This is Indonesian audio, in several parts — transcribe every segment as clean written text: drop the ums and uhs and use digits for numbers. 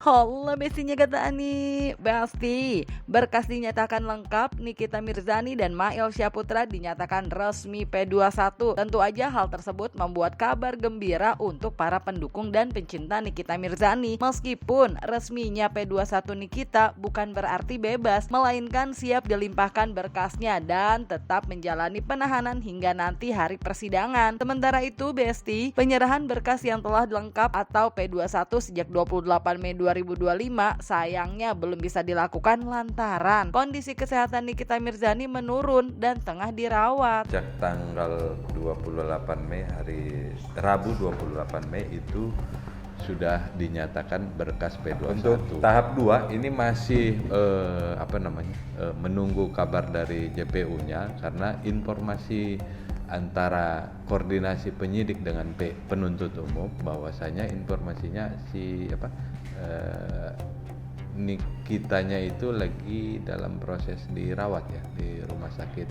Halo bestinya kata Ani. Besti, berkas dinyatakan lengkap, Nikita Mirzani dan Mail Syaputra dinyatakan resmi P21. Tentu aja hal tersebut membuat kabar gembira untuk para pendukung dan pencinta Nikita Mirzani. Meskipun resminya P21 Nikita bukan berarti bebas, melainkan siap dilimpahkan berkasnya dan tetap menjalani penahanan hingga nanti hari persidangan. Sementara itu Besti, penyerahan berkas yang telah lengkap atau P21 sejak 28 Mei 2025 sayangnya belum bisa dilakukan lantaran kondisi kesehatan Nikita Mirzani menurun dan tengah dirawat. Sejak tanggal 28 Mei hari Rabu 28 Mei itu sudah dinyatakan berkas P21. Untuk tahap 2 ini masih menunggu kabar dari JPU-nya karena informasi antara koordinasi penyidik dengan penuntut umum bahwasanya informasinya Nikitanya itu lagi dalam proses dirawat ya di rumah sakit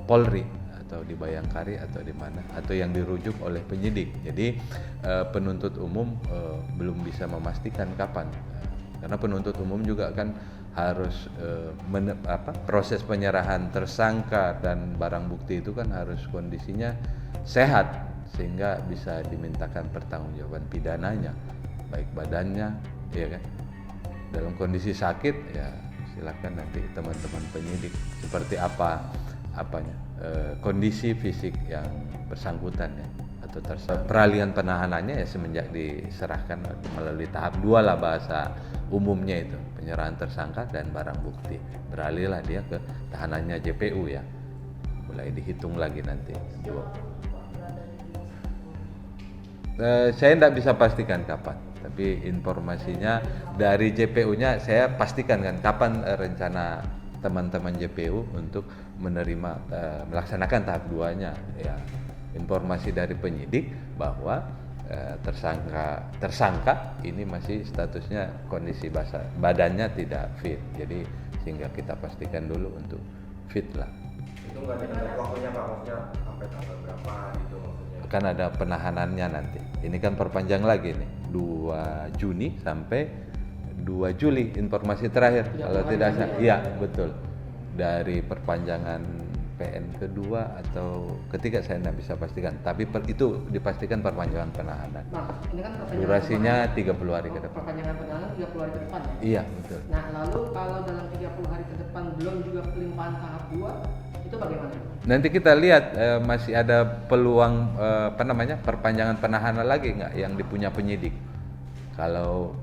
Polri atau di Bayangkari atau di mana atau yang dirujuk oleh penyidik. Jadi penuntut umum belum bisa memastikan kapan karena penuntut umum juga kan harus proses penyerahan tersangka dan barang bukti itu kan harus kondisinya sehat sehingga bisa dimintakan pertanggungjawaban pidananya baik badannya ya kan. Dalam kondisi sakit ya silakan nanti teman-teman penyidik seperti kondisi fisik yang bersangkutan ya atau peralihan penahanannya ya semenjak diserahkan melalui tahap 2 lah bahasa umumnya itu penyerahan tersangka dan barang bukti beralihlah dia ke tahanannya JPU ya mulai dihitung lagi nanti saya tidak bisa pastikan kapan tapi informasinya dari JPU-nya saya pastikan kan kapan rencana teman-teman JPU untuk menerima melaksanakan tahap 2-nya ya informasi dari penyidik bahwa tersangka ini masih statusnya kondisi badannya tidak fit jadi sehingga kita pastikan dulu untuk fit lah itu nggak ada tenggat waktunya Pak maksudnya sampai tanggal berapa gitu maksudnya kan ada penahanannya nanti ini kan perpanjang lagi nih 2 Juni sampai 2 Juli informasi terakhir kalau tidak salah iya betul dari perpanjangan PN kedua atau ketiga saya tidak bisa pastikan tapi itu dipastikan perpanjangan penahanan. Nah, ini kan durasinya 30 hari ke depan. Perpanjangan penahanan 30 hari ke depan ya? Iya, betul. Nah, lalu kalau dalam 30 hari ke depan belum juga pelimpahan tahap 2 itu bagaimana? Nanti kita lihat masih ada peluang perpanjangan penahanan lagi nggak yang dipunya penyidik. Kalau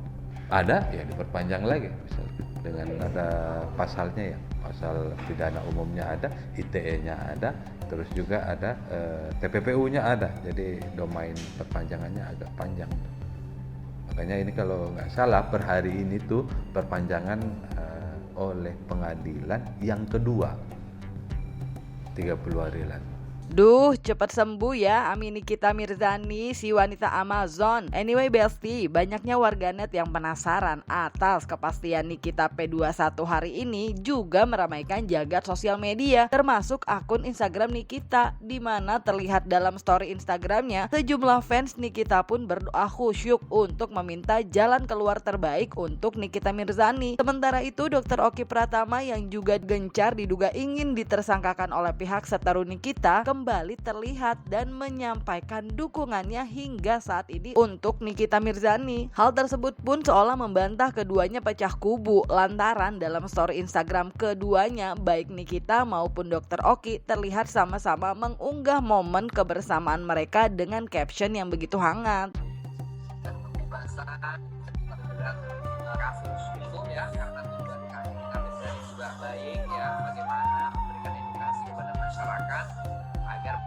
ada ya diperpanjang lagi misalnya dengan ada pasalnya ya pasal pidana umumnya ada, ITE-nya ada, terus juga ada TPPU-nya ada. Jadi domain perpanjangannya agak panjang. Makanya ini kalau nggak salah per hari ini tuh perpanjangan oleh pengadilan yang kedua 30 hari lagi. Duh, cepet sembuh ya Ami Nikita Mirzani, si wanita Amazon. Anyway Besti, banyaknya warganet yang penasaran atas kepastian Nikita P21 hari ini juga meramaikan jagat sosial media, termasuk akun Instagram Nikita, di mana terlihat dalam story Instagramnya sejumlah fans Nikita pun berdoa khusyuk untuk meminta jalan keluar terbaik untuk Nikita Mirzani. Sementara itu Dr. Oki Pratama yang juga gencar diduga ingin ditersangkakan oleh pihak seteru Nikita kembali terlihat dan menyampaikan dukungannya hingga saat ini untuk Nikita Mirzani. Hal tersebut pun seolah membantah keduanya pecah kubu lantaran dalam story Instagram keduanya baik Nikita maupun Dr. Oki terlihat sama-sama mengunggah momen kebersamaan mereka dengan caption yang begitu hangat. Kasus itu ya karena tujuan kami juga baik ya bagaimana memberikan edukasi kepada masyarakat agar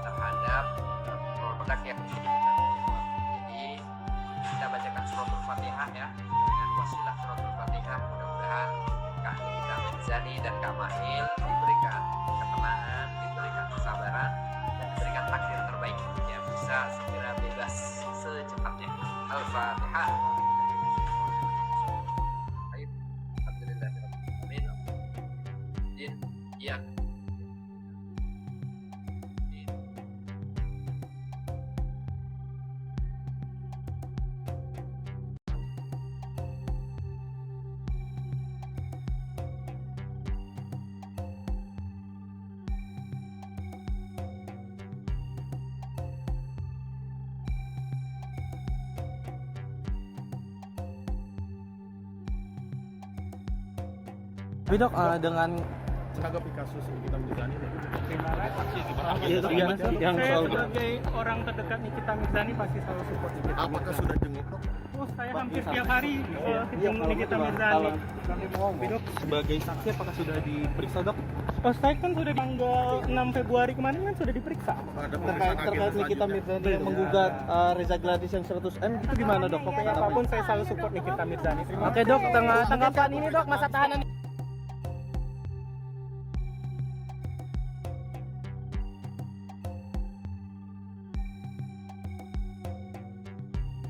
terhadap produk yang jadi kita bacakan suratul Fatihah ya dengan wasilah suratul Fatihah mudah-mudahan Kak Nikita Mirzani dan Kak Mahil diberikan ketenangan, diberikan kesabaran dan diberikan takdir terbaik ya bisa segera bebas secepatnya. Al-Fatihah. Alhamdulillahirrahmanirrahim. Iya. Tapi dok, dengan menanggapi kasus Nikita Mirzani, yang Saya soal sebagai orang terdekat Nikita Mirzani pasti selalu support Nikita apakah Mirzani. sudah jenguk dok? Oh, saya hampir setiap hari ketemu Nikita Mirzani. Tapi dok, sebagai saksi apakah sudah diperiksa dok? Oh, saya kan sudah tanggal 6 Februari kemarin kan sudah diperiksa. Terkait Nikita Mirzani yang menggugat Reza Gladys yang 100M itu gimana dok? Pokoknya apapun saya selalu support Nikita Mirzani. Terima Oke dok, tanggapan ini dok, masa tahanan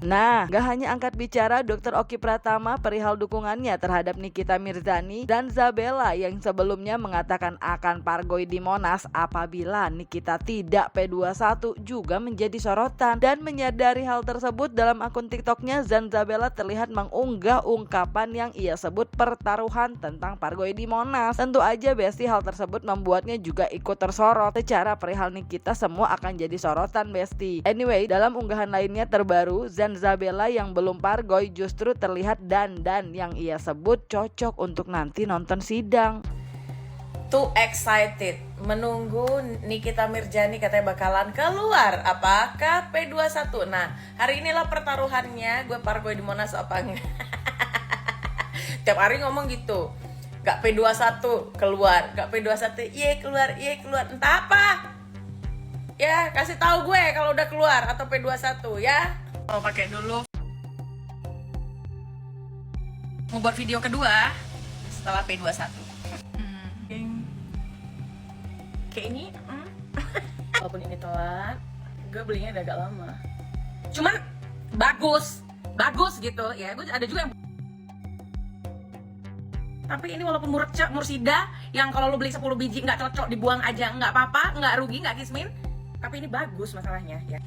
Nah, gak hanya angkat bicara Dr. Oki Pratama perihal dukungannya terhadap Nikita Mirzani dan Zabella yang sebelumnya mengatakan akan pargoi di Monas apabila Nikita tidak P21 juga menjadi sorotan. Dan menyadari hal tersebut, dalam akun TikToknya Zabella terlihat mengunggah ungkapan yang ia sebut pertaruhan tentang pargoi di Monas. Tentu aja Besti, hal tersebut membuatnya juga ikut tersorot. Secara perihal Nikita semua akan jadi sorotan Besti. Anyway, dalam unggahan lainnya terbaru, Zabella yang belum pargoi justru terlihat dandan yang ia sebut cocok untuk nanti nonton sidang. Too excited menunggu Nikita Mirzani katanya bakalan keluar apakah P21. Nah, hari inilah pertaruhannya, gue pargoi di Monas apa enggak. Tiap hari ngomong gitu, gak P21 keluar, gak P21 iya keluar, entah apa ya, kasih tahu gue kalau udah keluar atau P21 ya. Mau pakai dulu, mau buat video kedua setelah P21. Kayak ini, walaupun ini telat, gue belinya udah agak lama. Cuman bagus gitu ya. Gue ada juga yang, tapi ini walaupun Mursida yang kalau lo beli 10 biji nggak cocok dibuang aja, nggak apa-apa, nggak rugi, nggak kismin. Tapi ini bagus masalahnya ya.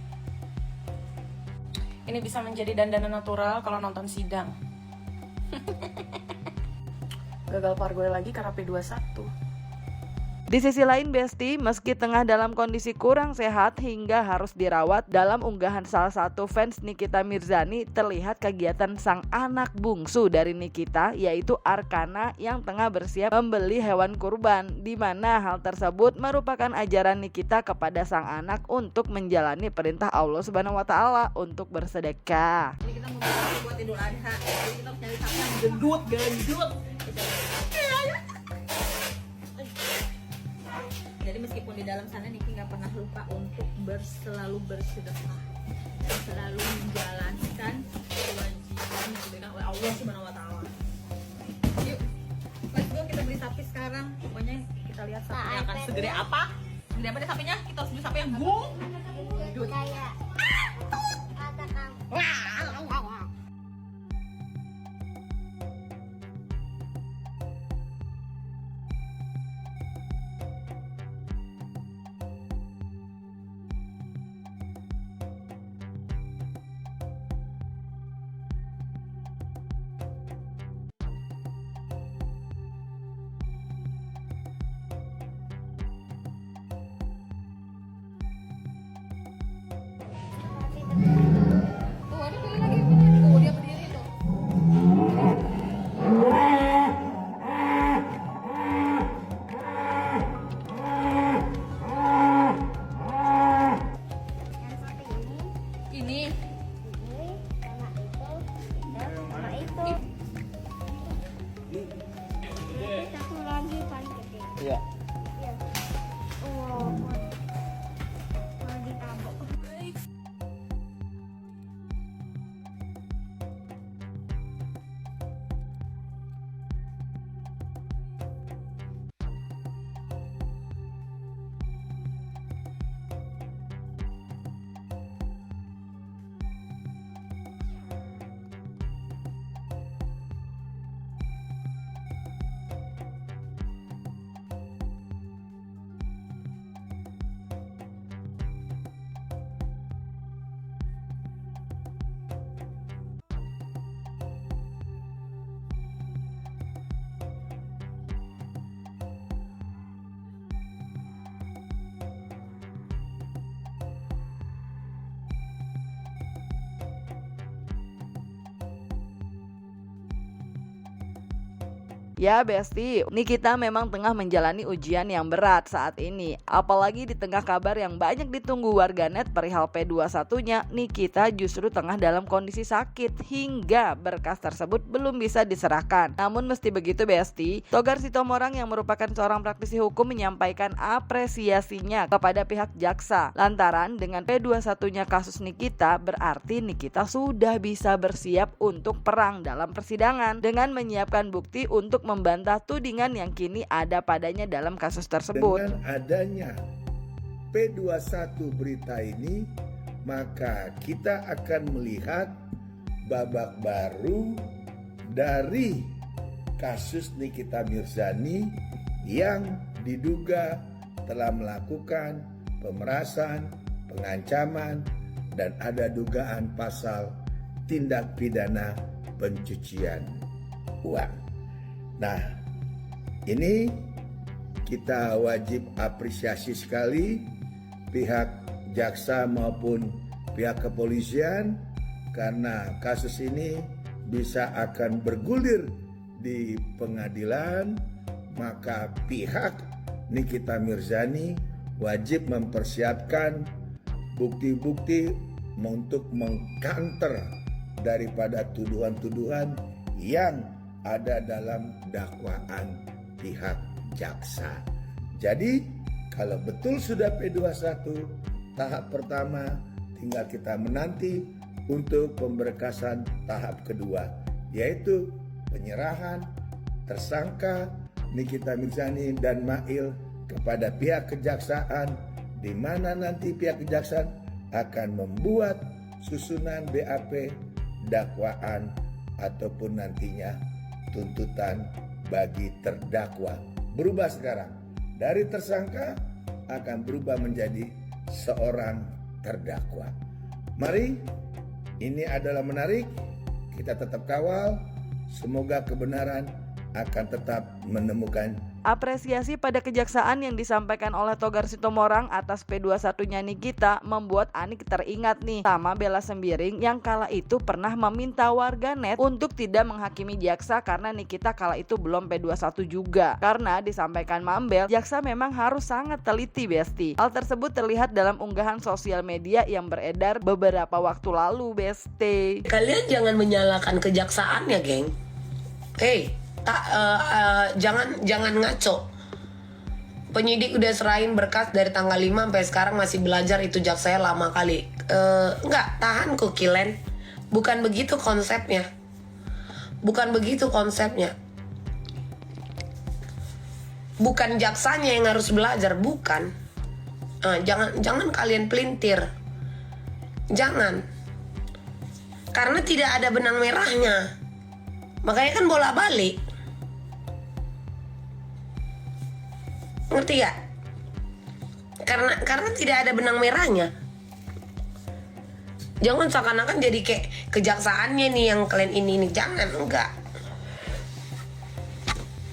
Ini bisa menjadi dandanan natural kalau nonton sidang. Gagal pargoi lagi karena P21. Di sisi lain Besti, meski tengah dalam kondisi kurang sehat hingga harus dirawat, dalam unggahan salah satu fans Nikita Mirzani terlihat kegiatan sang anak bungsu dari Nikita, yaitu Arkana, yang tengah bersiap membeli hewan kurban, di mana hal tersebut merupakan ajaran Nikita kepada sang anak untuk menjalani perintah Allah Subhanahu wa Ta'ala untuk bersedekah. Ini kita mau buat Idul Adha, jadi kita harus nyari sapi yang gendut. Jadi meskipun di dalam sana Niki nggak pernah lupa untuk selalu bersedekah dan selalu menjalankan kewajiban yang diberikan oleh Allah Subhanahu Wa Taala. Yuk, let's go, kita beli sapi sekarang. Pokoknya kita lihat sapinya akan segede apa. Segede apa deh sapinya? Kita harus beli sapi yang gendut. Ya Besti, Nikita memang tengah menjalani ujian yang berat saat ini. Apalagi di tengah kabar yang banyak ditunggu warganet perihal P21-nya, Nikita justru tengah dalam kondisi sakit hingga berkas tersebut belum bisa diserahkan. Namun meski begitu Besti, Togar Sitomorang yang merupakan seorang praktisi hukum menyampaikan apresiasinya kepada pihak jaksa. Lantaran dengan P21-nya kasus Nikita, berarti Nikita sudah bisa bersiap untuk perang dalam persidangan dengan menyiapkan bukti untuk membantah tudingan yang kini ada padanya dalam kasus tersebut. Dengan adanya P21 berita ini, maka kita akan melihat babak baru dari kasus Nikita Mirzani yang diduga telah melakukan pemerasan, pengancaman, dan ada dugaan pasal tindak pidana pencucian uang. Nah, ini kita wajib apresiasi sekali pihak jaksa maupun pihak kepolisian karena kasus ini bisa akan bergulir di pengadilan, maka pihak Nikita Mirzani wajib mempersiapkan bukti-bukti untuk mengcounter daripada tuduhan-tuduhan yang ada dalam dakwaan pihak jaksa. Jadi kalau betul sudah P21, tahap pertama tinggal kita menanti untuk pemberkasan tahap kedua, yaitu penyerahan tersangka Nikita Mirzani dan Mail kepada pihak kejaksaan, di mana nanti pihak kejaksaan akan membuat susunan BAP, dakwaan, ataupun nantinya tuntutan bagi terdakwa. Berubah sekarang dari tersangka akan berubah menjadi seorang terdakwa. Mari, ini adalah menarik, kita tetap kawal, semoga kebenaran akan tetap menemukan. Apresiasi pada kejaksaan yang disampaikan oleh Togar Sitomorang atas P21-nya Nikita membuat Anik teringat nih sama Bella Sembiring yang kala itu pernah meminta warganet untuk tidak menghakimi jaksa karena Nikita kala itu belum P21 juga. Karena disampaikan Mambel, jaksa memang harus sangat teliti Besti. Hal tersebut terlihat dalam unggahan sosial media yang beredar beberapa waktu lalu Besti. Kalian jangan menyalahkan kejaksaan ya geng. Jangan ngaco. Penyidik udah serahin berkas dari tanggal 5 sampai sekarang masih belajar, itu jaksanya lama kali. Enggak, tahan kukilen. Bukan begitu konsepnya. Bukan jaksanya yang harus belajar, bukan. Jangan kalian pelintir. Jangan. Karena tidak ada benang merahnya. Makanya kan bolak-balik. Ngerti gak? Karena tidak ada benang merahnya. Jangan seakan-akan jadi kayak kejaksaannya nih yang kalian ini. Jangan, enggak.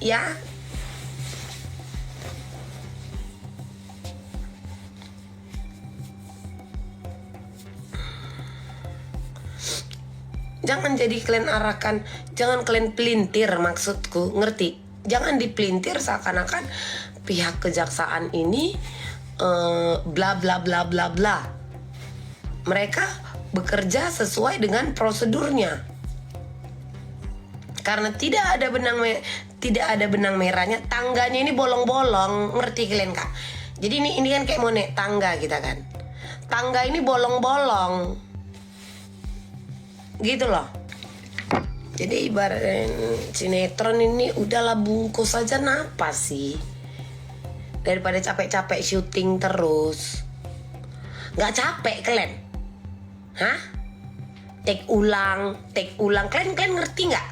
Ya. Jangan jadi kalian arahkan, jangan kalian pelintir maksudku, ngerti? Jangan dipelintir seakan-akan pihak kejaksaan ini bla bla bla bla bla. Mereka bekerja sesuai dengan prosedurnya. Karena tidak ada benang merahnya, tangganya ini bolong-bolong, ngerti kalian Kak? Jadi ini kan kayak mau naik tangga kita kan. Tangga ini bolong-bolong. Gitu loh. Jadi ibarat sinetron ini udahlah bungkus aja, napa sih? Daripada capek-capek syuting terus. Gak capek kalian? Hah? Take ulang. Kalian ngerti gak?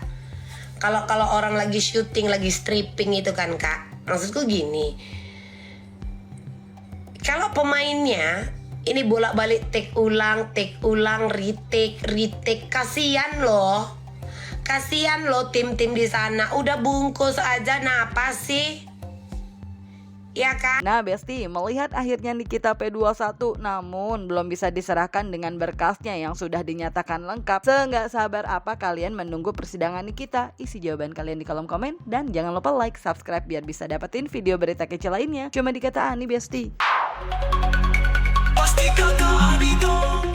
Kalau orang lagi syuting, lagi stripping itu kan Kak. Maksudku gini. Kalau pemainnya ini bolak-balik take ulang, retake. Kasian loh tim-tim di sana. Udah bungkus aja, napa sih? Iya kan? Nah Besti, melihat akhirnya Nikita P21 namun belum bisa diserahkan dengan berkasnya yang sudah dinyatakan lengkap, seenggak sabar apa kalian menunggu persidangan Nikita? Isi jawaban kalian di kolom komen dan jangan lupa like, subscribe biar bisa dapetin video berita kece lainnya cuma di Kata Ani Besti. Pasti Kata Ani dong.